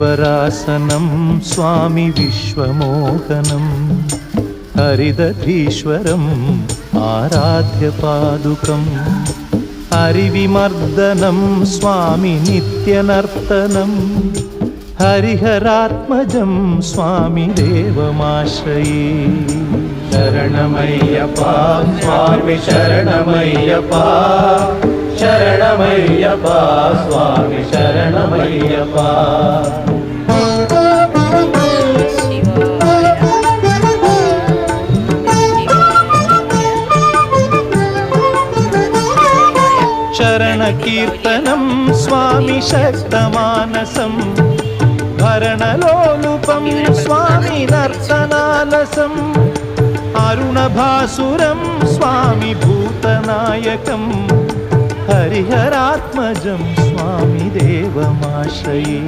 वरासनं स्वामी विश्वमोहनं हरिदधीश्वरम् आराध्यपादुकं हरिविमर्दनं स्वामी नित्यनर्तनं हरिहरात्मजं स्वामी देवमाश्रये। शरणमय्यप्पा स्वामी शरणमय्यप्पा शरणमय्यप्पा स्वामी शरणमय्यप्पा। शरणकीर्तनं स्वामी शक्तमानसं भरणलोलुपं स्वामी नर्तनालसम् अरुणभासुरं स्वामी भूतनायकं हरिहरात्मजं स्वामी देवमाश्रये।